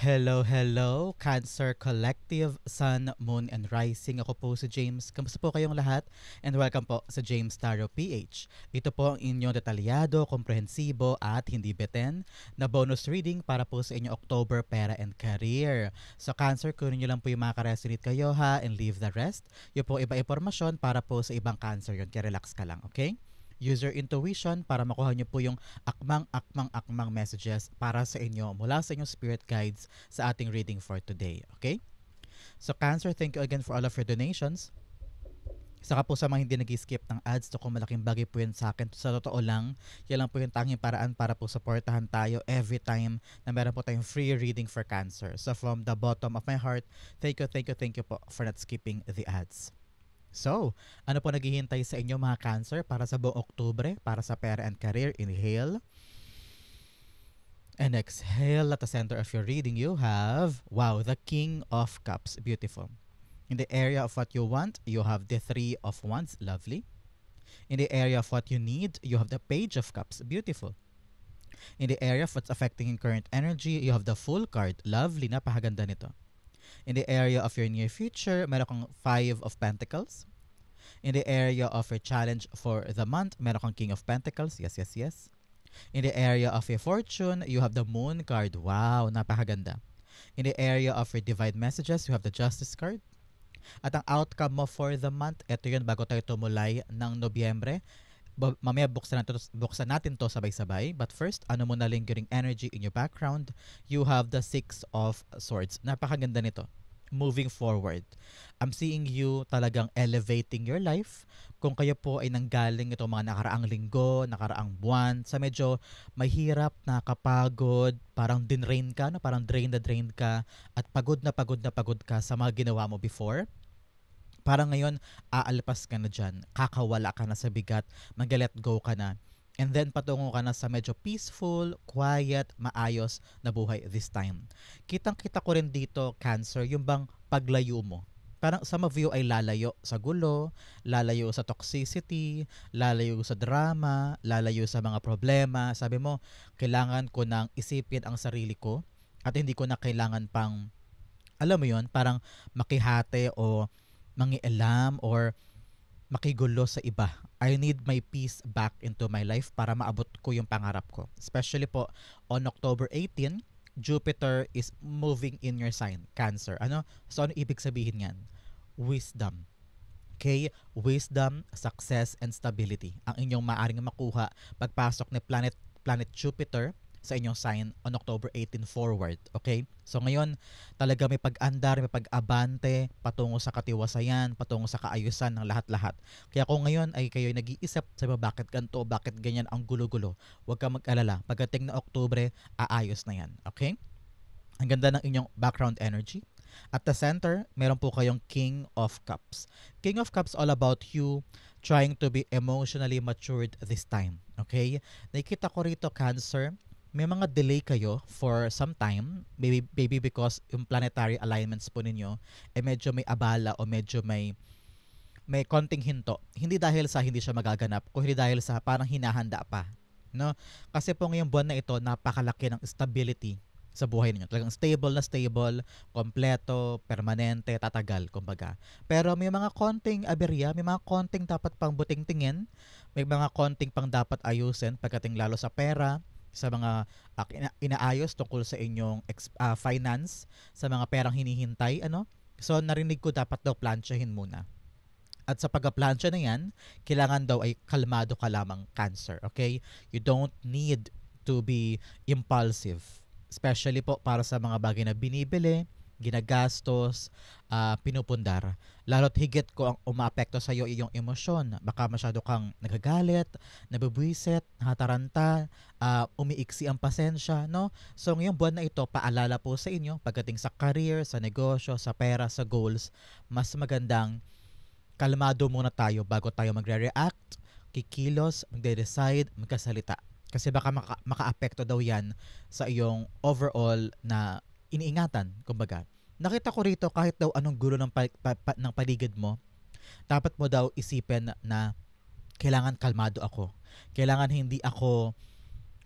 Hello, hello, Cancer Collective, Sun, Moon, and Rising. Ako po si James. Kamusta po kayong lahat? And welcome po sa James Tarot PH. Ito po ang inyong detalyado, komprehensibo, at hindi beten na bonus reading para po sa inyong October Pera and Career. So Cancer, kunin nyo lang po yung mga ka-resonate kayo ha and leave the rest. Yung po iba impormasyon para po sa ibang Cancer yun. Kaya relax ka lang, okay? Use your intuition para makuha nyo po yung akmang messages para sa inyo mula sa inyong spirit guides sa ating reading for today. Okay? So Cancer, thank you again for all of your donations. Saka po sa mga hindi nag-skip ng ads, to kung malaking bagay po yun sa akin. Sa totoo lang, yan lang po yung tanging paraan para po supportahan tayo every time na meron po tayong free reading for Cancer. So from the bottom of my heart, thank you po for not skipping the ads. So, ano po naghihintay sa inyo mga Cancer para sa buong Oktubre, para sa pera and career? Inhale. And exhale. At the center of your reading, you have, wow, the King of Cups. Beautiful. In the area of what you want, you have the Three of Wands. Lovely. In the area of what you need, you have the Page of Cups. Beautiful. In the area of what's affecting your current energy, you have the Fool card. Lovely. Napakaganda nito. In the area of your near future, meron kang Five of Pentacles. In the area of your challenge for the month, meron kang King of Pentacles. Yes. In the area of your fortune, you have the Moon card. Wow, napakaganda. In the area of your divine messages, you have the Justice card. At ang outcome mo for the month, ito yun bago tayo tumulay ng Nobyembre. Mamaya buksan natin to sabay-sabay. But first, ano mo na lingering energy in your background? You have the Six of Swords. Napakaganda nito. Moving forward. I'm seeing you talagang elevating your life. Kung kayo po ay nanggaling itong mga nakaraang linggo, nakaraang buwan, sa medyo mahirap, nakapagod, parang dinrain ka, no? Parang drain ka, at pagod na pagod ka sa mga ginawa mo before. Parang ngayon, aalpas ka na dyan, kakawala ka na sa bigat, mag-let go ka na. And then patungo ka na sa medyo peaceful, quiet, maayos na buhay this time. Kitang-kita ko rin dito, Cancer, yung bang paglayo mo. Parang some of you ay lalayo sa gulo, lalayo sa toxicity, lalayo sa drama, lalayo sa mga problema. Sabi mo, kailangan ko nang isipin ang sarili ko at hindi ko na kailangan pang, alam mo yon, parang makihate o mangialam or makigulo sa iba. I need my peace back into my life para maabot ko yung pangarap ko. Especially po on October 18, Jupiter is moving in your sign, Cancer. So ano ibig sabihin yan? Wisdom. Okay? Wisdom, success, and stability ang inyong maaring makuha pagpasok ni planet Jupiter sa inyong sign on October 18 forward. Okay? So ngayon, talaga may pag-andar, may pag-abante, patungo sa katiwasayan, patungo sa kaayusan ng lahat-lahat. Kaya kung ngayon ay kayo nag-iisip, sabi bakit ganito, bakit ganyan ang gulo-gulo, huwag kang mag-alala. Pagdating na Oktubre, aayos na yan. Okay? Ang ganda ng inyong background energy. At the center, meron po kayong King of Cups. King of Cups all about you trying to be emotionally matured this time. Okay? Nakikita ko rito, Cancer, may mga delay kayo for some time, maybe because yung planetary alignments po ninyo medyo may abala o medyo may konting hinto. Hindi dahil sa hindi siya magaganap, kundi dahil sa parang hinahanda pa, no? Kasi po ngayong buwan na ito, napakalaki ng stability sa buhay ninyo. Talagang stable, kompleto, permanente, tatagal, kumbaga. Pero may mga konting aberya, may mga konting dapat pang buting-tingin, may mga konting pang dapat ayusin pagdating lalo sa pera, sa mga inaayos tungkol sa inyong finance, sa mga perang hinihintay, So narinig ko dapat daw plansyahin muna. At sa pagplansya na yan, kailangan daw ay kalmado ka lamang, Cancer, okay? You don't need to be impulsive. Especially po para sa mga bagay na binibili, ginagastos, pinupundar. Lalo't higit ko ang umaapekto sa iyo iyong emosyon. Baka masyado kang nagagalit, nabubwisit, nakataranta, umiiksi ang pasensya, no? So ngayong buwan na ito, paalala po sa inyo, pagdating sa career, sa negosyo, sa pera, sa goals, mas magandang kalmado muna tayo bago tayo magre-react, kikilos, magde-decide, magkasalita. Kasi baka maka-apekto daw yan sa iyong overall na iniingatan, kumbaga. Nakita ko rito kahit daw anong gulo ng paligid mo, dapat mo daw isipin na kailangan kalmado ako. Kailangan hindi ako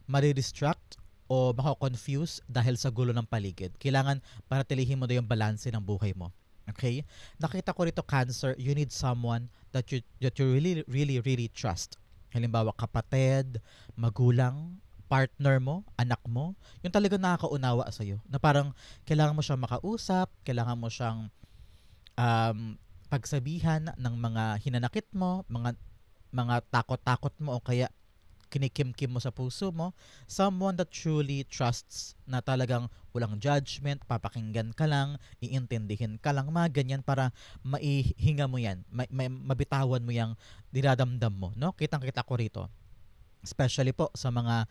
madidistract o mako-confuse dahil sa gulo ng paligid. Kailangan panatilihin mo na yung balanse ng buhay mo. Okay? Nakita ko rito, Cancer, you need someone that you really really really trust. Halimbawa, kapatid, magulang, partner mo, anak mo, yung talagang nakakaunawa sa iyo. Na parang kailangan mo siyang makausap, kailangan mo siyang pagsabihan ng mga hinanakit mo, mga takot-takot mo o kaya kinikimkim mo sa puso mo, someone that truly trusts na talagang walang judgment, papakinggan ka lang, iintindihin ka lang, mga ganyan para maihinga mo yan, mabitawan mo yung dinadamdam mo, no? Kitang-kita ko rito. Especially po sa mga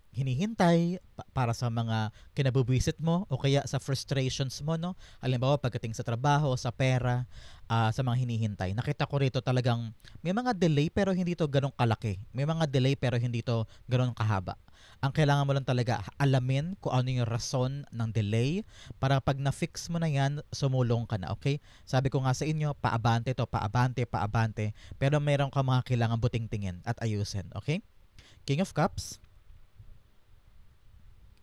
hinihintay para sa mga kinabubwisit mo o kaya sa frustrations mo, no? Halimbawa pagdating sa trabaho, sa pera, sa mga hinihintay. Nakita ko rito talagang may mga delay pero hindi to ganong kalaki. May mga delay pero hindi to ganon kahaba. Ang kailangan mo lang talaga alamin kung ano yung rason ng delay para pag na-fix mo na yan, sumulong ka na, okay? Sabi ko nga sa inyo, paabante to, paabante, paabante. Pero meron ka mga kailangan buting-tingin at ayusin, okay? King of Cups.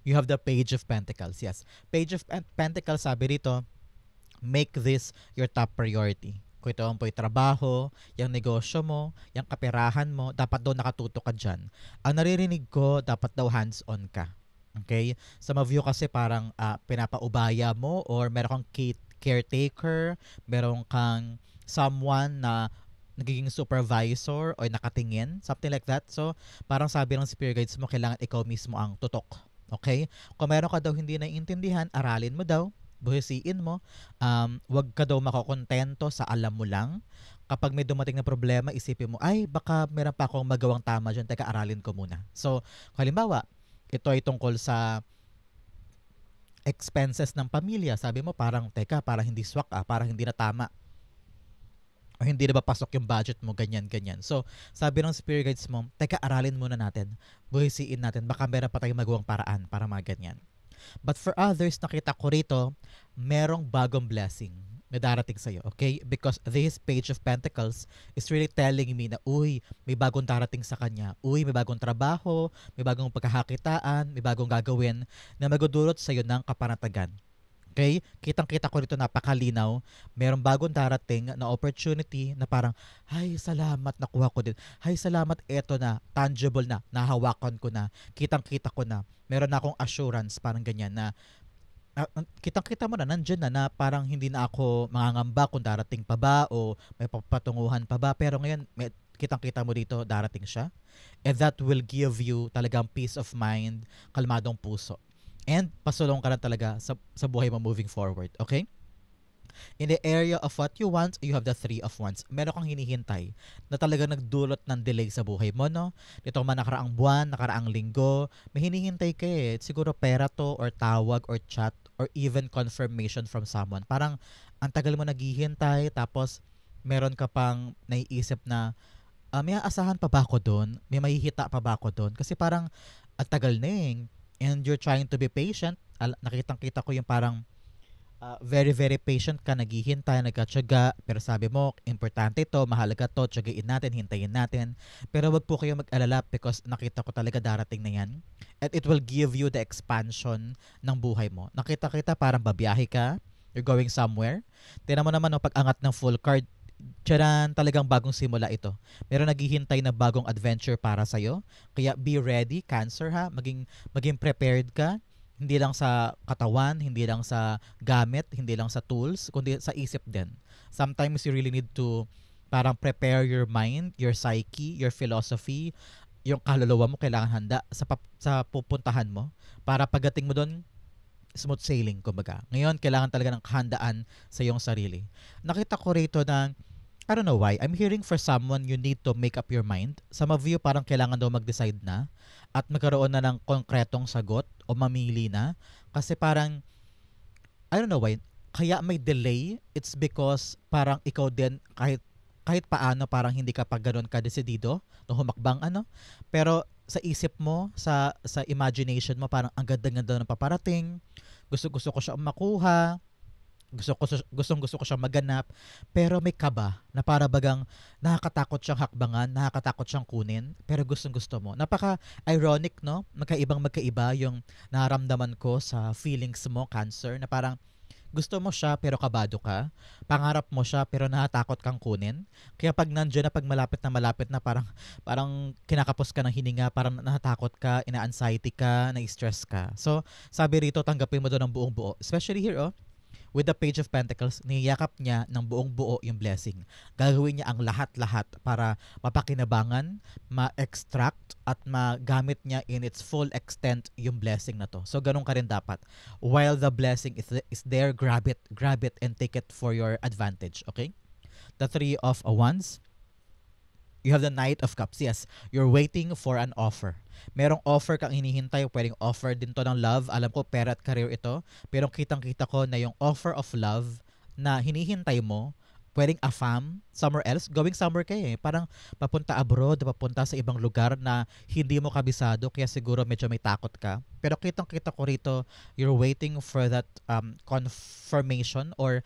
You have the Page of Pentacles. Yes. Page of Pentacles, sabi rito, make this your top priority. Kung ito ang po yung trabaho, yung negosyo mo, yung kaperahan mo, dapat daw nakatuto ka dyan. Ang naririnig ko, dapat daw hands-on ka. Okay? Some of you kasi parang pinapaubaya mo or meron kang caretaker, meron kang someone na nagiging supervisor o nakatingin, something like that. So, parang sabi ng spirit guides mo, kailangan ikaw mismo ang tutok. Okay? Kung meron ka daw hindi naiintindihan, aralin mo daw, buhisiin mo, wag ka daw makokontento sa alam mo lang. Kapag may dumating na problema, isipin mo, ay, baka meron pa akong magawang tama dyan, teka, aralin ko muna. So, halimbawa, ito ay tungkol sa expenses ng pamilya. Sabi mo, parang, teka, parang hindi swak, parang hindi na tama. O hindi na ba pasok yung budget mo, ganyan. So, sabi ng spirit guides mo, teka, aralin muna natin. Buhisiin natin. Baka meron pa tayong magawang paraan para mga ganyan. But for others, nakita ko rito, merong bagong blessing na darating sa'yo, okay? Because this Page of Pentacles is really telling me na, uy, may bagong darating sa kanya. Uy, may bagong trabaho, may bagong pagkakakitaan, may bagong gagawin na magdudulot sa'yo ng kapanatagan. Okay? Kitang-kita ko rito, napakalinaw. Merong bagong darating na opportunity na parang, ay, salamat, nakuha ko din. Ay, salamat, eto na, tangible na, nahawakan ko na, kitang-kita ko na. Meron na akong assurance, parang ganyan na, kitang-kita mo na, nandyan na parang hindi na ako mangangamba kung darating pa ba o may papatunguhan pa ba. Pero ngayon, kitang-kita mo dito, darating siya. And that will give you talagang peace of mind, kalmadong puso. And pasulong ka na talaga sa buhay mo moving forward. Okay? In the area of what you want, you have the Three of Wands. Meron kang hinihintay na talaga nagdulot ng delay sa buhay mo, no? Dito man nakaraang buwan, nakaraang linggo, may hinihintay ka eh. Siguro pera to, or tawag, or chat, or even confirmation from someone. Parang ang tagal mo naghihintay, tapos meron ka pang naiisip na, may aasahan pa ba ako doon? May mahihita pa ba ako doon? Kasi parang ang tagal na eh. And you're trying to be patient. Nakitang-kita ko yung parang very, very patient ka, naghihintay, nagkatsaga, pero sabi mo, importante ito, mahalaga to, tsagain natin, hintayin natin. Pero wag po kayo mag-alala because nakita ko talaga darating na yan. And it will give you the expansion ng buhay mo. Nakita-kita parang babiyahe ka, you're going somewhere. Tingnan mo naman ang pag-angat ng full card, tsaran, talagang bagong simula ito. Meron naghihintay na bagong adventure para sa'yo. Kaya be ready, Cancer ha. Maging prepared ka. Hindi lang sa katawan, hindi lang sa gamit, hindi lang sa tools, kundi sa isip din. Sometimes you really need to parang prepare your mind, your psyche, your philosophy, yung kaluluwa mo kailangan handa sa pupuntahan mo para pagdating mo doon, smooth sailing, kumbaga. Ngayon, kailangan talaga ng kahandaan sa iyong sarili. Nakita ko rito na, I don't know why, I'm hearing for someone you need to make up your mind. Some of you parang kailangan daw mag-decide na at magkaroon na ng konkretong sagot o mamili na. Kasi parang, I don't know why, kaya may delay, it's because parang ikaw din, kahit paano, parang hindi ka pa ganun ka desidido, no, humakbang pero sa isip mo, sa imagination mo, parang ang ganda-ganda ng paparating, gusto ko siya makuha, Gusto ko siyang maganap, pero may kaba na para bagang nakakatakot siyang hakbangan, nakakatakot siyang kunin, pero gustong-gusto mo. Napaka-ironic, no? Magkaiba yung nararamdaman ko sa feelings mo, Cancer, na parang gusto mo siya pero kabado ka. Pangarap mo siya pero natatakot kang kunin. Kaya pag nandiyan na, pag malapit na parang kinakapos ka ng hininga, parang natatakot ka, ina-anxiety ka, na-stress ka. So, sabi rito, tanggapin mo doon ng buong buo. Especially here, oh, with the Page of Pentacles, niyakap niya ng buong buo yung blessing. Gagawin niya ang lahat-lahat para mapakinabangan, ma-extract, at magamit niya in its full extent yung blessing na to. So, ganun ka rin dapat. While the blessing is there, grab it, and take it for your advantage. Okay? The Three of Wands. You have the Knight of Cups. Yes, you're waiting for an offer. Merong offer kang hinihintay, pwedeng offer din to ng love. Alam ko, pera at career ito. Pero kitang-kita ko na yung offer of love na hinihintay mo, pwedeng afam, somewhere else, going somewhere kayo eh. Parang papunta abroad, papunta sa ibang lugar na hindi mo kabisado, kaya siguro medyo may takot ka. Pero kitang-kita ko rito, you're waiting for that confirmation or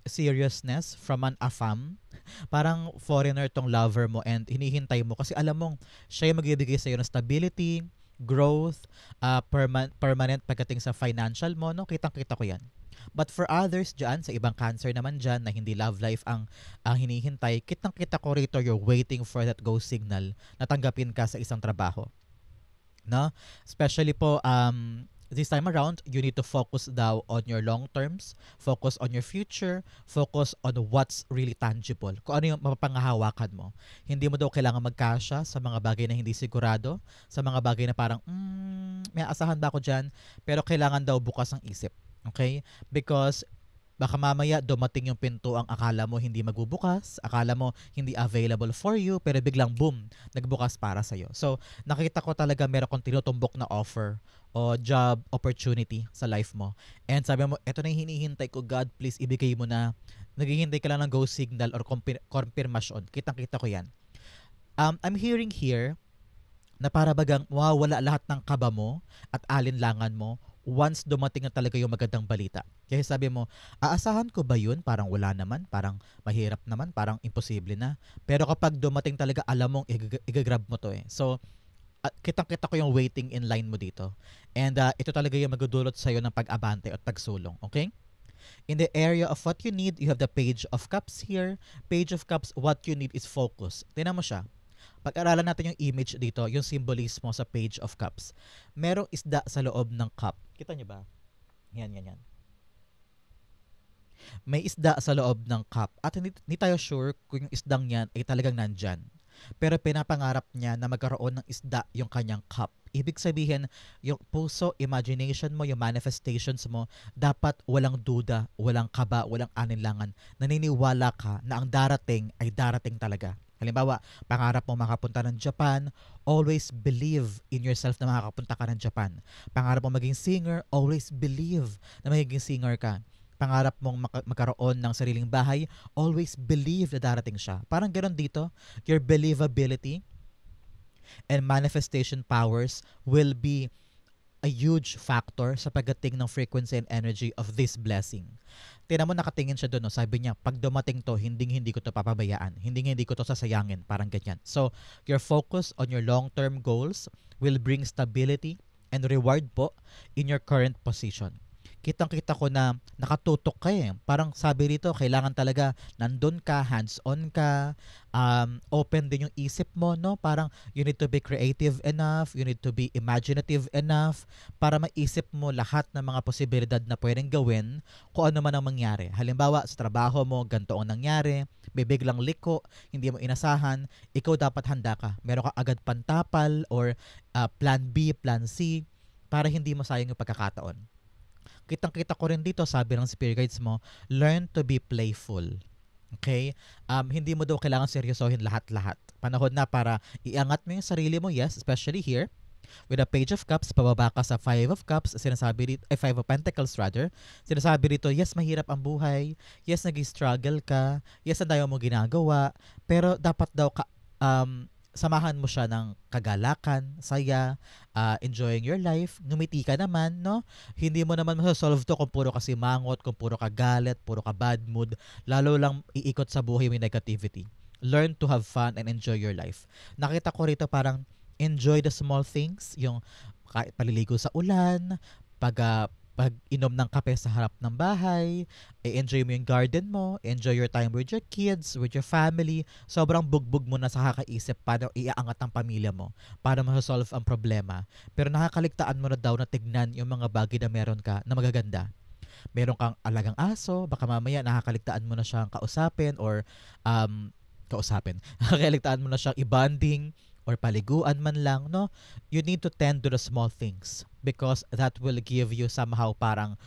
seriousness from an afam. Parang foreigner tong lover mo and hinihintay mo kasi alam mong siya yung magbibigay sa'yo ng stability, growth, permanent pagdating sa financial mo, no? Kitang-kita ko yan. But for others dyan, sa ibang Cancer naman dyan na hindi love life ang hinihintay, kitang-kita ko rito you're waiting for that go signal na tanggapin ka sa isang trabaho. No? Especially po, this time around, you need to focus daw on your long terms, focus on your future, focus on what's really tangible. Kung ano yung mapapangahawakan mo. Hindi mo daw kailangan magkasya sa mga bagay na hindi sigurado, sa mga bagay na parang, may asahan ba ako dyan? Pero kailangan daw bukas ang isip. Okay? Because baka mamaya dumating yung pinto ang akala mo hindi magbubukas, akala mo hindi available for you, pero biglang boom, nagbukas para sa'yo. So, nakita ko talaga meron kong tinutumbok na offer o job opportunity sa life mo. And sabi mo, eto na yung hinihintay ko, God, please ibigay mo na. Naghihintay ka lang ng go signal or confirmation. Kitang-kita ko yan. I'm hearing here na para bagang mawawala lahat ng kaba mo at alinlangan mo once dumating na talaga yung magandang balita. Kaya sabi mo, aasahan ko ba yun? Parang wala naman, parang mahirap naman, parang imposible na. Pero kapag dumating talaga, alam mong igagrab mo to eh. So, kitang-kita ko yung waiting in line mo dito. And ito talaga yung magdudulot sa'yo ng pag-abante at pagsulong. Okay? In the area of what you need, you have the Page of Cups here. Page of Cups, what you need is focus. Tingnan mo siya. Pag-aralan natin yung image dito, yung symbolismo sa Page of Cups. Merong isda sa loob ng cup. Kita niyo ba? Yan. May isda sa loob ng cup. At hindi tayo sure kung yung isdang yan ay talagang nandyan. Pero pinapangarap niya na magkaroon ng isda yung kanyang cup. Ibig sabihin, yung puso, imagination mo, yung manifestations mo, dapat walang duda, walang kaba, walang aninlangan. Naniniwala ka na ang darating ay darating talaga. Halimbawa, pangarap mo makapunta ng Japan, always believe in yourself na makakapunta ka ng Japan. Pangarap mo maging singer, always believe na magiging singer ka. Pangarap mong magkaroon ng sariling bahay, always believe na darating siya. Parang ganoon dito, your believability and manifestation powers will be a huge factor sa pagdating ng frequency and energy of this blessing. Tingnan mo, nakatingin siya doon. No? Sabi niya, pag dumating to, hindi ko to papabayaan. Hindi ko to sasayangin. Parang ganyan. So, your focus on your long-term goals will bring stability and reward po in your current position. Kitang-kita ko na nakatutok ka eh. Parang sabi rito, kailangan talaga nandun ka, hands-on ka, open din yung isip mo, no? Parang you need to be creative enough, you need to be imaginative enough para maisip mo lahat ng mga posibilidad na pwedeng gawin kung ano man ang mangyari. Halimbawa, sa trabaho mo, ganito ang nangyari, biglang liko, hindi mo inasahan, ikaw dapat handa ka. Meron ka agad pantapal or plan B, plan C para hindi masayang yung pagkakataon. Kitang-kita ko rin dito, sabi ng spirit guides mo, learn to be playful. Okay? Hindi mo daw kailangan seryosohin lahat-lahat. Panahon na para iangat mo yung sarili mo, yes, especially here. With a Page of Cups, pababa ka sa Five of Cups, sinasabi dito, Five of Pentacles rather, sinasabi dito, yes, mahirap ang buhay, yes, nag-struggle ka, yes, ang dayo mo ginagawa, pero dapat daw samahan mo siya ng kagalakan, saya, enjoying your life, ngumiti ka naman, no? Hindi mo naman masasolve to kung puro ka simangot, kung puro ka galit, puro ka bad mood, lalo lang iikot sa buhay mo yung negativity. Learn to have fun and enjoy your life. Nakita ko rito parang enjoy the small things, yung paliligo sa ulan, pag inom ng kape sa harap ng bahay, enjoy mo yung garden mo, enjoy your time with your kids, with your family. Sobrang bugbog mo na sa kakaisip paano iaangat ang pamilya mo, paano masasolve ang problema. Pero nakakaligtaan mo na daw na tignan yung mga bagay na meron ka na magaganda. Meron kang alagang aso, baka mamaya nakakaligtaan mo na siyang kausapin or kausapin. Nakakaligtaan mo na siyang i-bonding or paliguan man lang, no? You need to tend to the small things because that will give you somehow parang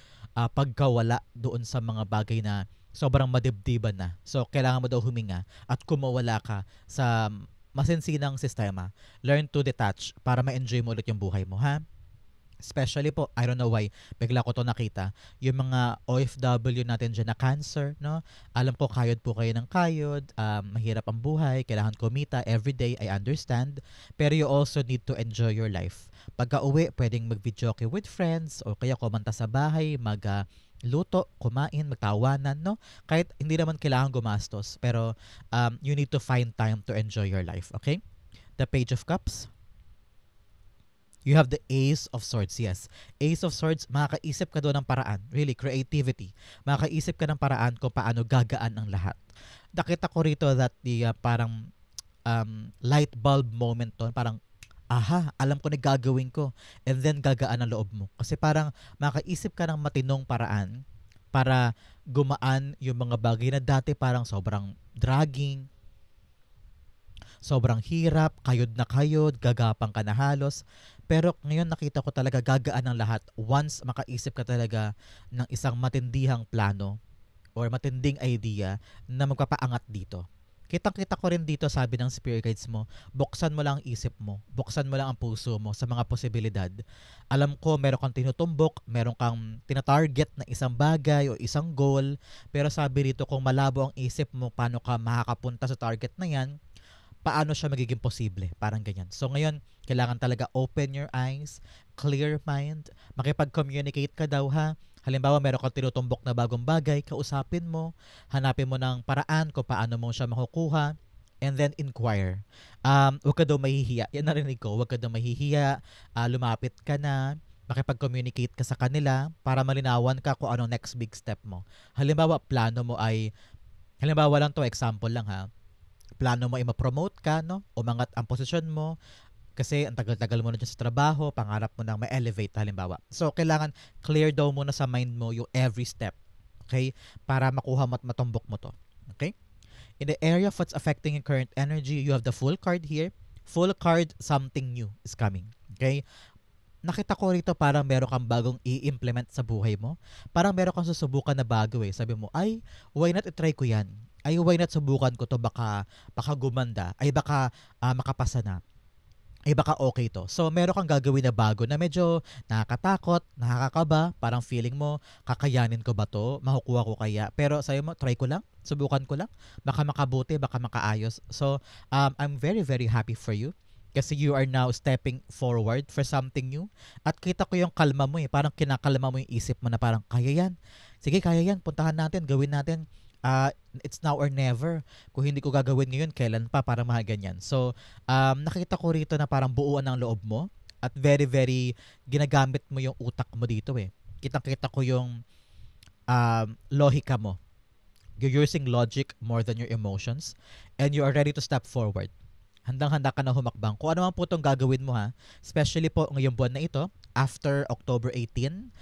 pagkawala doon sa mga bagay na sobrang madibdiban na. So, kailangan mo daw huminga at kumawala ka sa masinsinang sistema. Learn to detach para ma-enjoy mo ulit yung buhay mo, ha? Especially po, I don't know why, bigla ko to nakita, yung mga OFW natin dyan na cancer, no? Alam ko, kayod po kayo ng kayod, mahirap ang buhay, kailangan kumita everyday, I understand. Pero you also need to enjoy your life. Pagka uwi, pwedeng mag-videoke with friends, o kaya kumanta sa bahay, luto, kumain, magtawanan, no? Kahit hindi naman kailangan gumastos, pero you need to find time to enjoy your life, okay? The Page of Cups. You have the Ace of Swords, yes. Ace of Swords, makakaisip ka doon ng paraan. Really, creativity. Makakaisip ka ng paraan kung paano gagaan ang lahat. Nakita ko rito that the parang light bulb moment to, parang, aha, alam ko na gagawin ko. And then gagaan ang loob mo. Kasi parang makakaisip ka ng matinong paraan para gumaan yung mga bagay na dati parang sobrang dragging, sobrang hirap, kayod, gagapang ka na halos. Pero ngayon nakita ko talaga gagaan ang lahat once makaisip ka talaga ng isang matindihang plano or matinding idea na magpapaangat dito. Kitang-kita ko rin dito, sabi ng spirit guides mo, buksan mo lang ang isip mo, buksan mo lang ang puso mo sa mga posibilidad. Alam ko meron kang tinutumbok, meron kang tinatarget na isang bagay o isang goal, pero sabi rito kung malabo ang isip mo paano ka makakapunta sa target na yan, paano siya magiging posible, parang ganyan. So ngayon, kailangan talaga open your eyes, clear mind, makipag-communicate ka daw, ha. Halimbawa, meron kang tinutumbok na bagong bagay, kausapin mo, hanapin mo ng paraan kung paano mo siya makukuha, and then inquire. Huwag ka daw mahihiya. Yan narinig ko, huwag ka daw mahihiya, lumapit ka na, makipag-communicate ka sa kanila para malinawan ka kung anong next big step mo. Halimbawa, plano mo ay, halimbawa lang to, example lang ha, plano mo ay ma-promote ka, no? Umangat ang posisyon mo kasi ang tagal-tagal mo na dyan sa trabaho, pangarap mo nang ma-elevate halimbawa. So, kailangan clear daw muna sa mind mo yung every step, okay? Para makuha mo at matumbok mo to, okay? In the area of what's affecting your current energy, you have the Full card here. Full card, something new is coming, okay? Nakita ko rito parang meron kang bagong i-implement sa buhay mo. Parang meron kang susubukan na bago eh. Sabi mo, ay, why not i-try ko yan? Ay, why not subukan ko to, baka gumanda, ay baka makapasa na, ay baka okay to. So, meron kang gagawin na bago na medyo nakakatakot, nakakakaba, parang feeling mo, kakayanin ko ba to? Makukuha ko kaya? Pero sabi mo, try ko lang, subukan ko lang, baka makabuti, baka makaayos. So, I'm very, very happy for you kasi you are now stepping forward for something new. At kita ko yung kalma mo eh, parang kinakalma mo yung isip mo na parang, kaya yan. Sige, kaya yan, puntahan natin, gawin natin. It's now or never. Kung hindi ko gagawin ngayon, kailan pa para mga ganyan. So, nakita ko rito na parang buuan ng loob mo at very, very ginagamit mo yung utak mo dito eh. Kitang-kita ko yung lohika mo. You're using logic more than your emotions and you are ready to step forward. Handang-handa ka na humakbang. Kung ano man po itong gagawin mo ha, especially po ngayong buwan na ito, after October 18,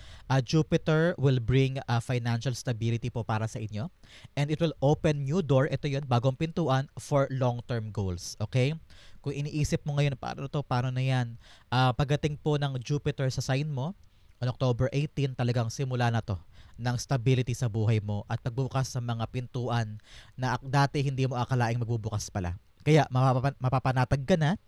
Jupiter will bring financial stability po para sa inyo. And it will open new door, ito yun, bagong pintuan for long-term goals. Okay? Kung iniisip mo ngayon, paano na yan? Pagdating po ng Jupiter sa sign mo, on October 18, talagang simula na to ng stability sa buhay mo at pagbukas sa mga pintuan na dati hindi mo akalaing magbubukas pala. Kaya mapapanatag ka na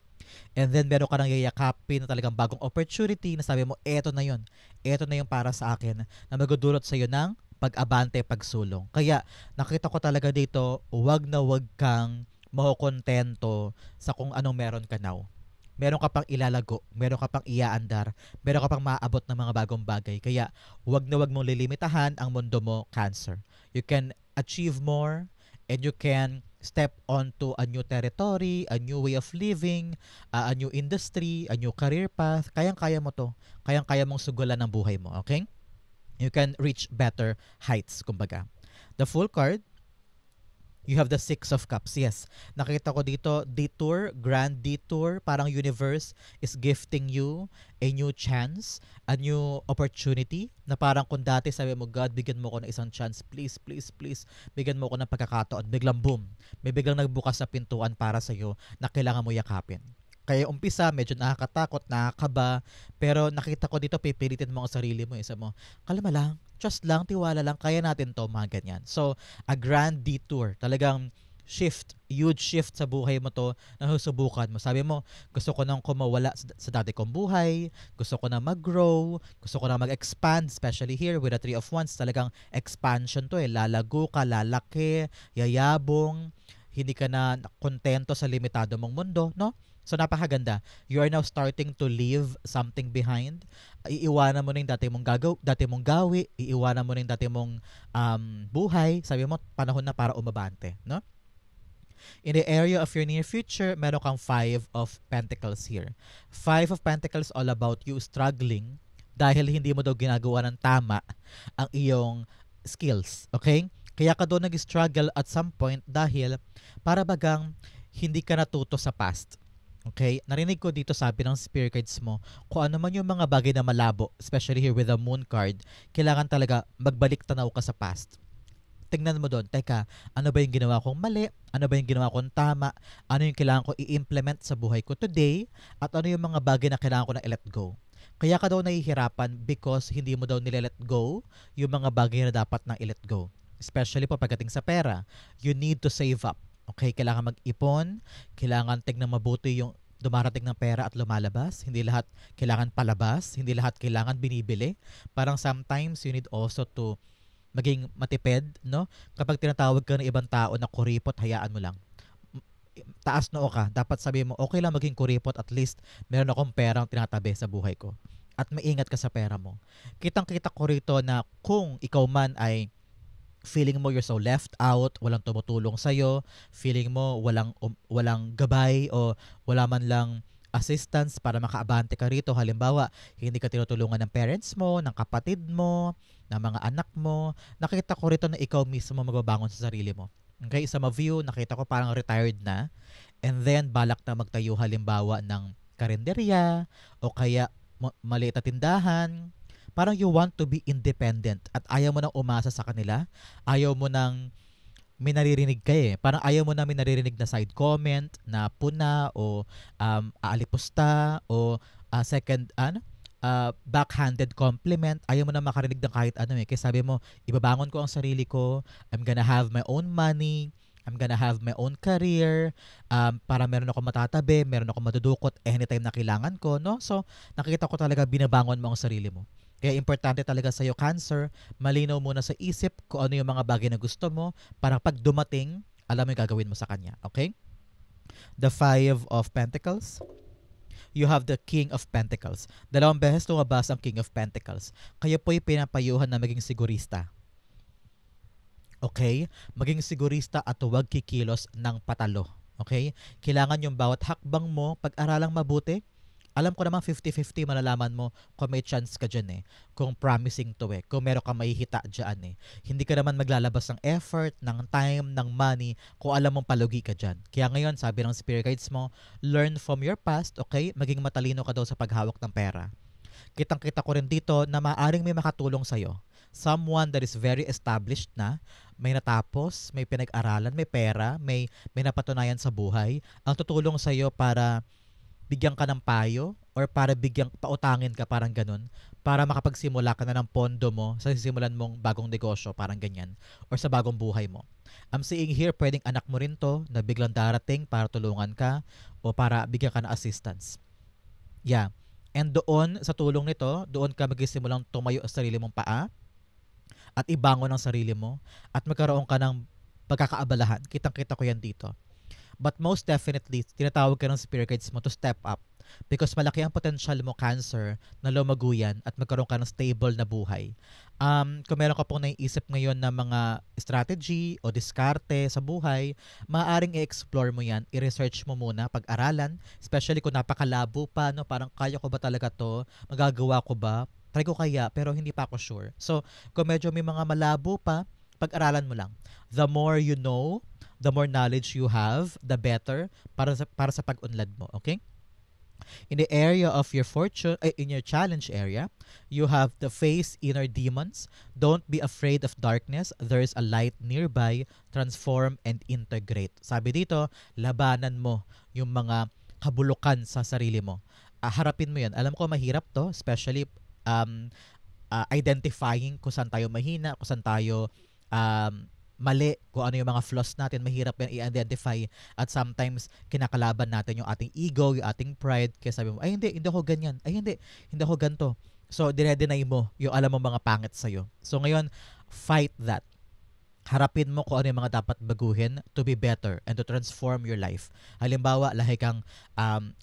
and then meron ka nang yayakapin na talagang bagong opportunity na sabi mo, eto na yun. Eto na yung para sa akin na magdudulot sa iyo ng pag-abante, pagsulong. Kaya nakita ko talaga dito, wag na wag kang makokontento sa kung anong meron ka now. Meron ka pang ilalago, meron ka pang iaandar, meron ka pang maaabot ng mga bagong bagay. Kaya wag mong lilimitahan ang mundo mo, Cancer. You can achieve more and you can step onto a new territory, a new way of living, a new industry, a new career path. Kayang-kaya mo to. Kayang-kaya mong sugulan ng buhay mo, okay? You can reach better heights, kumbaga. The full card, you have the Six of Cups. Yes, nakita ko dito, detour, grand detour. Parang universe is gifting you a new chance, a new opportunity. Na parang kung dati sabi mo, God, bigyan mo ko ng isang chance. Please, please, please. Bigyan mo ko ng pagkakataon. Biglang boom. May biglang nagbukas na pintuan para sa'yo na kailangan mo yakapin. Kaya umpisa, medyo nakakatakot, nakakaba. Pero nakita ko dito, pipilitin mo ang sarili mo. Isa mo, kalma lang, trust lang, tiwala lang, kaya natin to, mga ganyan. So, a grand detour. Talagang shift, huge shift sa buhay mo to na susubukan mo. Sabi mo, gusto ko nang kumawala sa dati kong buhay, gusto ko na mag-grow, gusto ko na mag-expand, especially here with the Three of Wands. Talagang expansion to eh. Lalago ka, lalaki, yayabong, hindi ka na kontento sa limitado mong mundo, no? So napakaganda. You are now starting to leave something behind. Iiwanan mo na yung dati mong gawi, iiwanan mo na yung dati mong buhay. Sabi mo, panahon na para umabante, no? In the area of your near future, meron kang Five of Pentacles here. Five of Pentacles all about you struggling dahil hindi mo daw ginagawa ng tama ang iyong skills. Okay? Kaya ka doon nag-struggle at some point dahil para bagang hindi ka natuto sa past. Okay? Narinig ko dito, sabi ng spirit guides mo, kung ano man yung mga bagay na malabo, especially here with the moon card, kailangan talaga magbalik tanaw ka sa past. Tingnan mo doon, teka, ano ba yung ginawa kong mali? Ano ba yung ginawa kong tama? Ano yung kailangan ko i-implement sa buhay ko today? At ano yung mga bagay na kailangan ko na i-let go? Kaya ka daw nahihirapan because hindi mo daw nile-let go yung mga bagay na dapat na i-let go. Especially po pagdating sa pera, you need to save up. Okay, kailangan mag-ipon, kailangan tignan mabuti yung dumarating ng pera at lumalabas. Hindi lahat kailangan palabas, hindi lahat kailangan binibili. Parang sometimes you need also to maging matipid, no? Kapag tinatawag ka ng ibang tao na kuripot, hayaan mo lang. Taas noo ka. Dapat sabihin mo, okay lang maging kuripot, at least meron akong perang tinatabi sa buhay ko. At maingat ka sa pera mo. Kitang-kita ko rito na kung ikaw man ay feeling mo you're so left out, walang tumutulong sa'yo, feeling mo walang gabay o wala man lang assistance para makaabante ka rito. Halimbawa, hindi ka tinutulungan ng parents mo, ng kapatid mo, ng mga anak mo. Nakita ko rito na ikaw mismo magbabangon sa sarili mo. Okay, sa view, nakita ko parang retired na. And then, balak na magtayo halimbawa ng karinderya o kaya maliit na tindahan. Parang you want to be independent at ayaw mo nang umasa sa kanila. Ayaw mo nang may naririnig ka eh. Parang ayaw mo na may naririnig na side comment, na puna o aalipusta o backhanded compliment. Ayaw mo na makarinig ng kahit ano eh. Kaya sabi mo, ibabangon ko ang sarili ko. I'm gonna have my own money. I'm gonna have my own career. Para meron ako matatabi, meron ako madudukot anytime na kailangan ko. No? So, nakikita ko talaga binabangon mo ang sarili mo. Kaya importante talaga sa'yo, Cancer, malinaw muna sa isip kung ano yung mga bagay na gusto mo para pag dumating, alam mo yung gagawin mo sa kanya. Okay? The Five of Pentacles. You have the King of Pentacles. Dalawang beses lumabas ang King of Pentacles. Kayo po'y pinapayuhan na maging sigurista. Okay? Maging sigurista at huwag kikilos ng patalo. Okay? Kailangan yung bawat hakbang mo, pag-aralang mabuti. Alam ko naman 50-50 malalaman mo kung may chance ka dyan eh. Kung promising to eh. Kung meron ka mahihita dyan eh. Hindi ka naman maglalabas ng effort, ng time, ng money kung alam mong palugi ka dyan. Kaya ngayon, sabi ng spirit guides mo, learn from your past, okay? Maging matalino ka daw sa paghawak ng pera. Kitang-kita ko rin dito na maaaring may makatulong sa'yo. Someone that is very established na, may natapos, may pinag-aralan, may pera, may napatunayan sa buhay, ang tutulong sa'yo para bigyan ka ng payo or para pautangin ka, parang ganun, para makapagsimula ka na ng pondo mo sa sisimulan mong bagong negosyo, parang ganyan, or sa bagong buhay mo. I'm seeing here, pwedeng anak mo rin to na biglang darating para tulungan ka o para bigyan ka ng assistance. Yeah. And doon, sa tulong nito, doon ka magsimulang tumayo sa sarili mong paa at ibangon ang sarili mo at magkaroon ka ng pagkakaabalahan. Kitang-kita ko yan dito. But most definitely, tinatawag ka ng spirit guides mo to step up because malaki ang potential mo, Cancer, na lumago yan at magkaroon ka ng stable na buhay. Kung meron ka pong naiisip ngayon na mga strategy o diskarte sa buhay, maaaring i-explore mo yan, i-research mo muna, pag-aralan, especially kung napakalabo pa, no? Parang kaya ko ba talaga to? Magagawa ko ba? Try ko kaya, pero hindi pa ako sure. So, kung medyo may mga malabo pa, pag-aralan mo lang. The more you know, the more knowledge you have, the better para sa pag-unlad mo, okay? In the area of your fortune, in your challenge area, you have the face inner demons. Don't be afraid of darkness. There is a light nearby. Transform and integrate. Sabi dito, labanan mo yung mga kabulukan sa sarili mo. Harapin mo yan. Alam ko mahirap to, especially identifying kung saan tayo mahina, kung saan tayo mali, kung ano yung mga flaws natin, mahirap yan i-identify at sometimes kinakalaban natin yung ating ego, yung ating pride, kaya sabi mo, ay hindi ako ganyan, ay hindi ako ganto. So, dire-deny mo yung alam mo mga pangit sa'yo. So, ngayon, fight that. Harapin mo kung ano yung mga dapat baguhin to be better and to transform your life. Halimbawa, lahi kang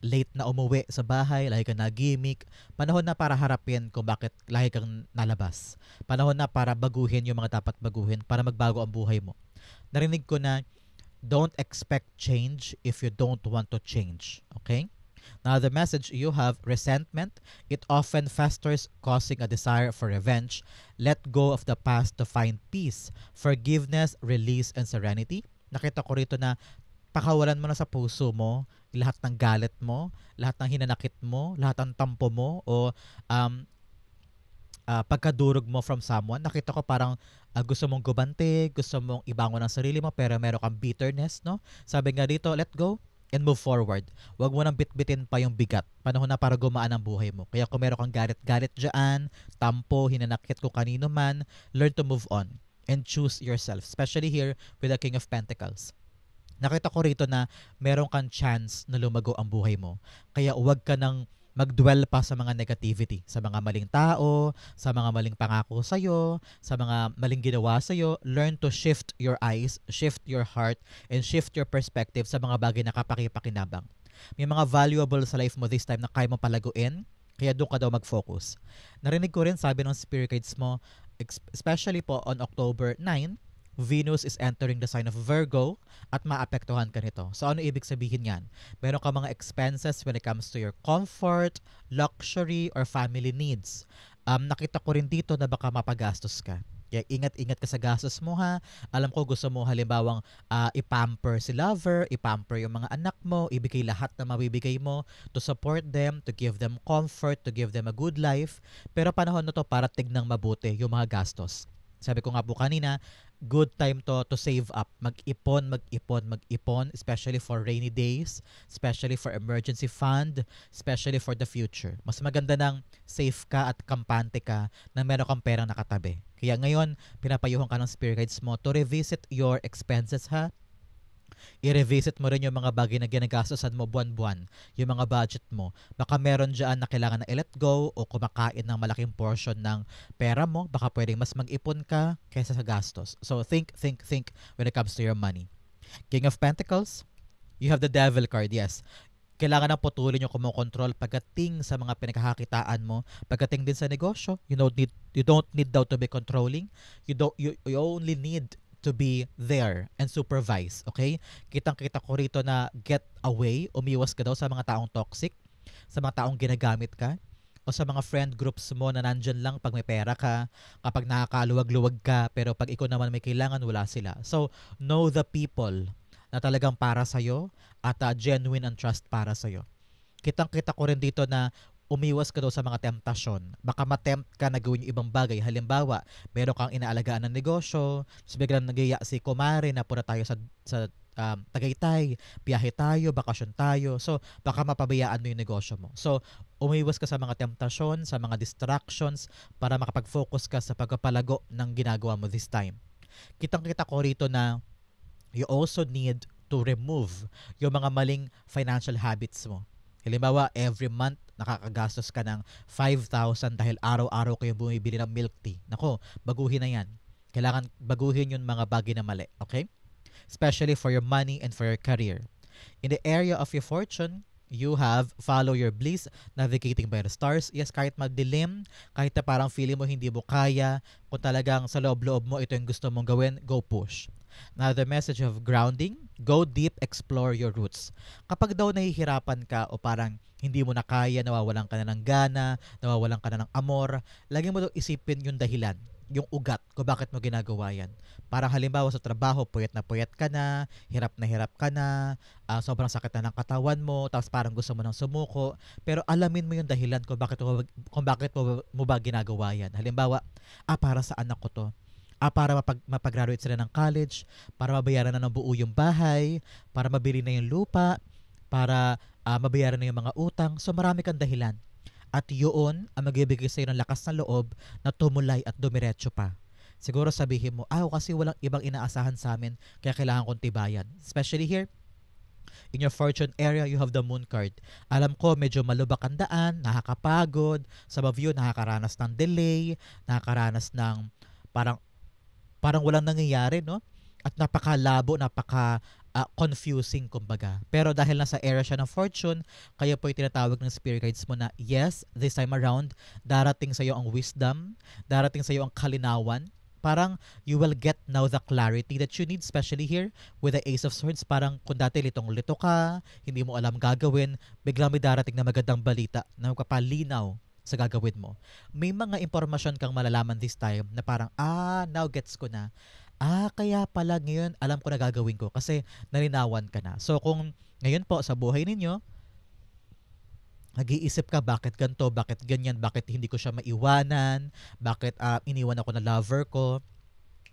late na umuwi sa bahay, lahi kang nagimik, panahon na para harapin kung bakit lahi kang nalabas. Panahon na para baguhin yung mga dapat baguhin para magbago ang buhay mo. Narinig ko na, don't expect change if you don't want to change. Okay? Now, the message you have, resentment, it often festers, causing a desire for revenge. Let go of the past to find peace, forgiveness, release, and serenity. Nakita ko rito na pakawalan mo na sa puso mo lahat ng galit mo, lahat ng hinanakit mo, lahat ng tampo mo, o pagkadurog mo from someone. Nakita ko parang gusto mong gubante, gusto mong ibangon ang sarili mo, pero meron kang bitterness, no? Sabi nga dito, let go and move forward. Huwag mo nang bitbitin pa yung bigat. Panahon na para gumaan ang buhay mo. Kaya kung meron kang galit-galit dyan, tampo, hinanakit ko kanino man, learn to move on and choose yourself. Especially here with the King of Pentacles. Nakita ko rito na meron kang chance na lumago ang buhay mo. Kaya huwag ka nang mag-dwell pa sa mga negativity, sa mga maling tao, sa mga maling pangako sa'yo, sa mga maling ginawa sa'yo. Learn to shift your eyes, shift your heart, and shift your perspective sa mga bagay na kapakipakinabang. May mga valuable sa life mo this time na kaya mo palaguin, kaya doon ka daw mag-focus. Narinig ko rin, sabi ng spirit guides mo, especially po on October 9, Venus is entering the sign of Virgo at maapektuhan ka nito. So ano ibig sabihin yan? Meron ka mga expenses when it comes to your comfort, luxury, or family needs. Nakita ko rin dito na baka mapagastos ka. Kaya ingat-ingat ka sa gastos mo, ha. Alam ko gusto mo halimbawang ipamper si lover, ipamper yung mga anak mo, ibigay lahat na mabibigay mo to support them, to give them comfort, to give them a good life. Pero panahon na to para tignang mabuti yung mga gastos. Sabi ko nga po kanina, good time to save up. Mag-ipon, especially for rainy days, especially for emergency fund, especially for the future. Mas maganda ng safe ka at kampante ka na meron kang perang nakatabi. Kaya ngayon, pinapayuhan ka ng spirit guides mo to revisit your expenses, ha? I-revisit mo rin yung mga bagay na ginagastosan mo buwan-buwan, yung mga budget mo. Baka meron dyan na kailangan na i-let go o kumakain ng malaking portion ng pera mo. Baka pwedeng mas mag-ipon ka kaysa sa gastos. So think when it comes to your money. King of Pentacles, you have the Devil card, yes. Kailangan na putulin yung kumokontrol pagdating sa mga pinagkakakitaan mo, pagdating din sa negosyo. You don't need daw to be controlling. You only need to be there and supervise, okay? Kitang-kita ko rito na get away, umiwas ka daw sa mga taong toxic, sa mga taong ginagamit ka, o sa mga friend groups mo na nandyan lang pag may pera ka, kapag nakakaluwag-luwag ka, pero pag ikaw naman may kailangan, wala sila. So, know the people na talagang para sa'yo at genuine and trust para sa'yo. Kitang-kita ko rin dito na umiwas ka daw sa mga temptasyon. Baka matempt ka na gawin yung ibang bagay. Halimbawa, meron kang inaalagaan ng negosyo, so biglang nagaya si kumare na puna tayo sa Tagaytay, biyahe tayo, bakasyon tayo. So, baka mapabayaan mo yung negosyo mo. So, umiwas ka sa mga temptasyon, sa mga distractions para makapag-focus ka sa pagpapalago ng ginagawa mo this time. Kitang-kita ko rito na you also need to remove yung mga maling financial habits mo. Halimbawa, every month, nakakagastos ka ng 5,000 dahil araw-araw kayo bumibili ng milk tea. Nako, baguhin na yan. Kailangan baguhin yung mga bagay na mali. Okay? Especially for your money and for your career. In the area of your fortune, you have follow your bliss, navigating by the stars. Yes, kahit madilim, kahit na parang feeling mo hindi mo kaya, kung talagang sa loob-loob mo ito yung gusto mong gawin, go push. Now, the message of grounding, go deep, explore your roots. Kapag daw nahihirapan ka o parang hindi mo na kaya, nawawalan ka na ng gana, nawawalan ka na ng amor, lagi mo daw isipin yung dahilan, yung ugat kung bakit mo ginagawa yan. Parang halimbawa sa trabaho, puyat ka na hirap ka na, sobrang sakit na ng katawan mo, tapos parang gusto mo nang sumuko, pero alamin mo yung dahilan kung bakit mo ba ginagawa yan. Halimbawa, para sa anak ko to. Para mapag-graduate sila ng college, para mabayaran na ng buo yung bahay, para mabili na yung lupa, para mabayaran na yung mga utang. So marami kang dahilan. At yun ang magbibigay sa'yo ng lakas ng loob na tumulay at dumiretso pa. Siguro sabihin mo, kasi walang ibang inaasahan sa amin, kaya kailangan kong tibayan. Especially here, in your fortune area, you have the moon card. Alam ko, medyo malubak ang daan, nakakapagod. Some of you, nakakaranas ng delay, nakakaranas ng parang walang nangyayari, no? At napakalabo, confusing kumbaga. Pero dahil nasa area siya ng fortune, kaya po yung tinatawag ng spirit guides mo na, yes, this time around, darating sa'yo ang wisdom, darating sa'yo ang kalinawan, parang you will get now the clarity that you need, especially here with the Ace of Swords. Parang kung dati litong-lito ka, hindi mo alam gagawin, biglang may darating na magandang balita na magpapalinaw sa gagawin mo. May mga impormasyon kang malalaman this time na parang, now gets ko na. Kaya pala ngayon alam ko na gagawin ko kasi nalinawan ka na. So kung ngayon po sa buhay ninyo, nag-iisip ka bakit ganito, bakit ganyan, bakit hindi ko siya maiwanan, bakit iniwan ako na lover ko,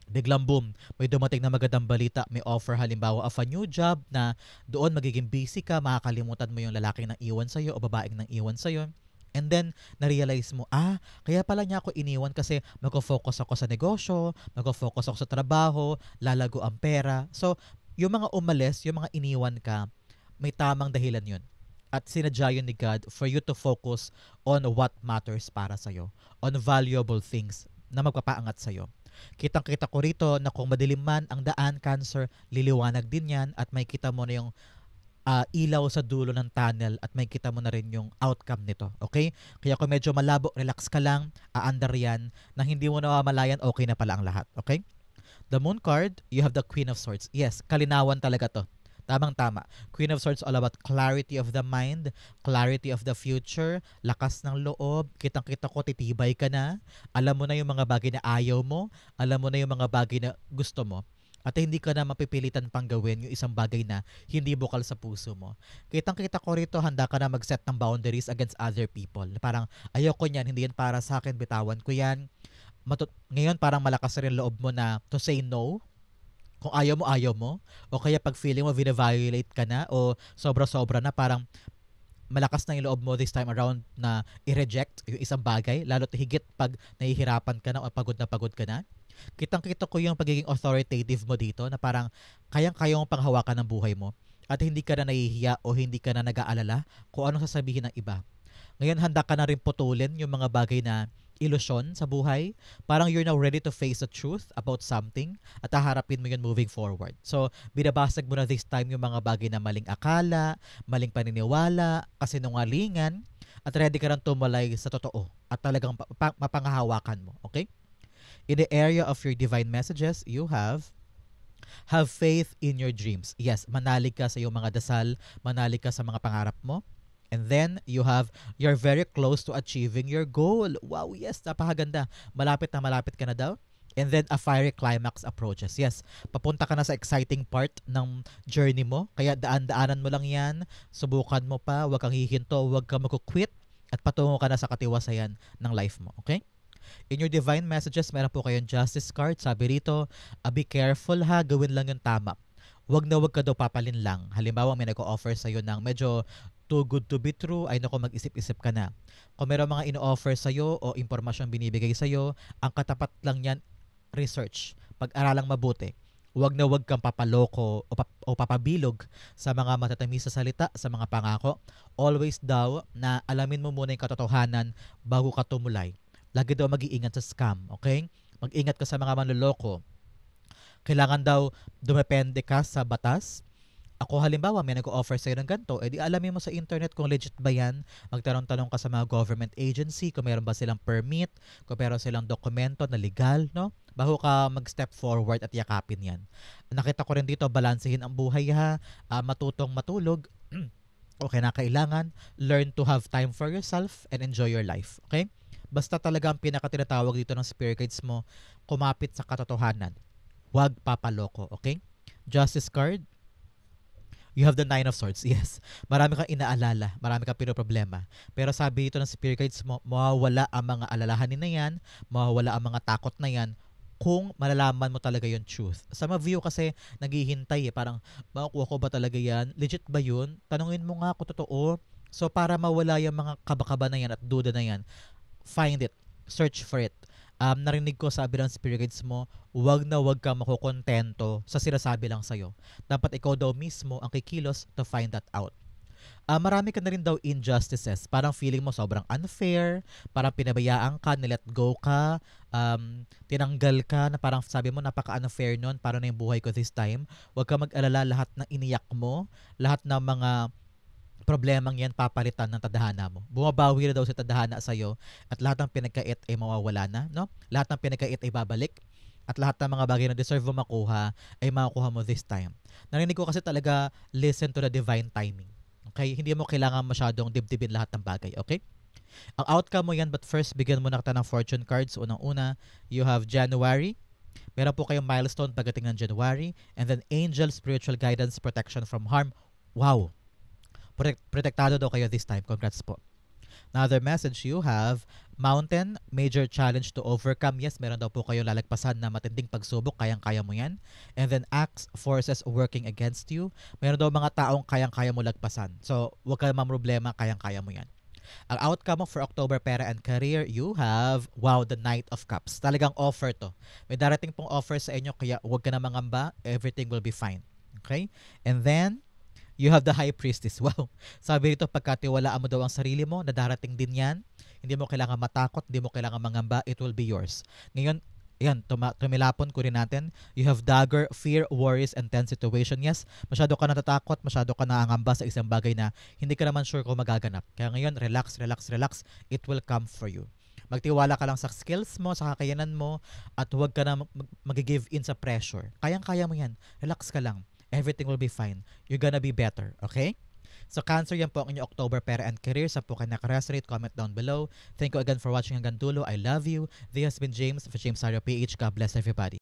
biglang boom, may dumating na magandang balita, may offer halimbawa of a new job na doon magiging busy ka, makakalimutan mo yung lalaking nang iwan sa'yo o babaeng nang iwan sa'yo. And then, na-realize mo, kaya pala niya ako iniwan kasi mag-focus ako sa negosyo, mag-focus ako sa trabaho, lalago ang pera. So, yung mga umalis, yung mga iniwan ka, may tamang dahilan yun. At sinadya yun ni God for you to focus on what matters para sa'yo, on valuable things na magpapaangat sa'yo. Kitang-kita ko rito na kung madilim man ang daan, Cancer, liliwanag din yan at may kita mo na yung ilaw sa dulo ng tunnel at may kita mo na rin yung outcome nito. Okay? Kaya kung medyo malabo, relax ka lang, aandar yan, na hindi mo namamalayan, okay na pala ang lahat. Okay? The Moon card, you have the Queen of Swords. Yes, kalinawan talaga to. Tamang-tama. Queen of Swords all about clarity of the mind, clarity of the future, lakas ng loob, kitang-kita ko, titibay ka na, alam mo na yung mga bagay na ayaw mo, alam mo na yung mga bagay na gusto mo. At hindi ka na mapipilitan pang gawin yung isang bagay na hindi bukal sa puso mo. Kitang-kita ko rito, handa ka na mag-set ng boundaries against other people. Parang, ayoko niyan, hindi yan para sa akin, bitawan ko yan. Ngayon parang malakas rin loob mo na to say no. Kung ayaw mo. O kaya pag feeling mo, vina-violate ka na o sobra-sobra na, parang malakas na yung loob mo this time around na i-reject yung isang bagay, lalo higit pag nahihirapan ka na o pagod ka na. Kitang-kita ko yung pagiging authoritative mo dito na parang kayang-kaya mong panghawakan ng buhay mo at hindi ka na nahihiya o hindi ka na nag-aalala kung anong sasabihin ng iba. Ngayon, handa ka na rin putulin yung mga bagay na ilusyon sa buhay. Parang you're now ready to face the truth about something at haharapin mo yun moving forward. So, binabasag mo na this time yung mga bagay na maling akala, maling paniniwala, kasinungalingan, at ready ka rin tumalay sa totoo at talagang mapanghahawakan mo. Okay? In the area of your divine messages, you have faith in your dreams. Yes, manalig ka sa iyong mga dasal, manalig ka sa mga pangarap mo. And then, you're very close to achieving your goal. Wow, yes, napakaganda. Malapit ka na daw. And then, a fiery climax approaches. Yes, papunta ka na sa exciting part ng journey mo. Kaya daan-daanan mo lang yan. Subukan mo pa, huwag kang hihinto, huwag kang mag-quit. At patungo ka na sa katiwasayan ng life mo. Okay? In your divine messages, meron po kayong justice card. Sabi rito, be careful ha, gawin lang yung tama. Wag ka daw papalin lang. Halimbawa, may nag-offer sa'yo ng medyo too good to be true, ay naku, mag-isip-isip ka na. Kung meron mga ino-offer sa'yo o impormasyon binibigay sa'yo, ang katapat lang yan, research. Pag-aralang mabuti. Wag kang papaloko o papabilog sa mga matatamis sa salita, sa mga pangako. Always daw na alamin mo muna yung katotohanan bago ka tumulay. Lagi daw mag-iingat sa scam, okay? Mag-ingat ka sa mga manloloko. Kailangan daw dumepende ka sa batas Ako halimbawa, may nag-offer sa'yo ng ganito, edi alamin mo sa internet kung legit ba yan. Magtanong-tanong ka sa mga government agency kung meron ba silang permit, kung meron silang dokumento na legal, no? Bago ka mag-step forward at yakapin yan. Nakita ko rin dito, balansehin ang buhay ha, matutong matulog, okay na kailangan, learn to have time for yourself and enjoy your life. Okay? Basta talaga ang pinaka-tinatawag dito ng spirit guides mo, kumapit sa katotohanan. Huwag papaloko, okay? Justice card, you have the Nine of Swords. Yes. Marami kang inaalala, marami kang pinoproblema. Pero sabi dito ng spirit guides mo, mawawala ang mga alalahanin na yan, mawawala ang mga takot na yan, kung malalaman mo talaga yung truth. Sa mga view kasi naghihintay parang makukuha ko ba talaga yan? Legit ba yun? Tanungin mo nga kung totoo. So para mawala yung mga kabakaba na yan at duda na yan, find it. Search for it. Narinig ko sabi ng spirit guides mo, wag na wag kang makukontento sa sinasabi lang sa'yo. Dapat ikaw daw mismo ang kikilos to find that out. Marami ka na rin daw injustices. Parang feeling mo sobrang unfair, parang pinabayaan ka, nilet go ka, tinanggal ka, na parang sabi mo napaka-unfair nun, parang na yung buhay ko this time. Huwag ka mag-alala, lahat ng iniyak mo, lahat ng mga problemang yan papalitan ng tadhana mo. Bumabawi na daw si tadhana sa'yo at lahat ng pinagkait ay mawawala na, no? Lahat ng pinagkait ay babalik at lahat ng mga bagay na deserve mo makuha ay makukuha mo this time. Narinig ko kasi talaga, listen to the divine timing. Okay? Hindi mo kailangan masyadong dibdibin lahat ng bagay. Okay? Ang outcome mo yan, but first, bigyan mo na kita ng fortune cards. Unang-una, you have January. Meron po kayong milestone pagdating ng January. And then, angel, spiritual guidance, protection from harm. Wow! Protektado daw kayo this time. Congrats po. Another message, you have mountain, major challenge to overcome. Yes, meron daw po kayo lalagpasan na matinding pagsubok, kayang-kaya mo yan. And then acts, forces working against you. Meron daw mga taong kayang-kaya mo lagpasan. So, huwag ka mamroblema, kayang-kaya mo yan. Ang outcome mo for October, pera and career, you have, wow, the Knight of Cups. Talagang offer to. May darating pong offer sa inyo, kaya huwag ka na mangamba, everything will be fine. Okay? And then, you have the High Priestess. Wow. Sabi rito, pagkatiwalaan mo daw ang sarili mo, na darating din yan. Hindi mo kailangan matakot, hindi mo kailangan mangamba, it will be yours. Ngayon, yan, tumilapon ko rin natin. You have dagger, fear, worries, and tense situation. Yes, masyado ka natatakot, masyado ka naangamba sa isang bagay na hindi ka naman sure kung magaganap. Kaya ngayon, relax, relax, relax. It will come for you. Magtiwala ka lang sa skills mo, sa kakayanan mo, at huwag ka na mag-give in sa pressure. Kayang-kaya mo yan. Relax ka lang. Everything will be fine. You're gonna be better. Okay? So, Cancer, yan po ang inyong October pera and career. Sa po kayo nakaresonate, comment down below. Thank you again for watching hanggang dulo. I love you. This has been James for James Sario PH. God bless everybody.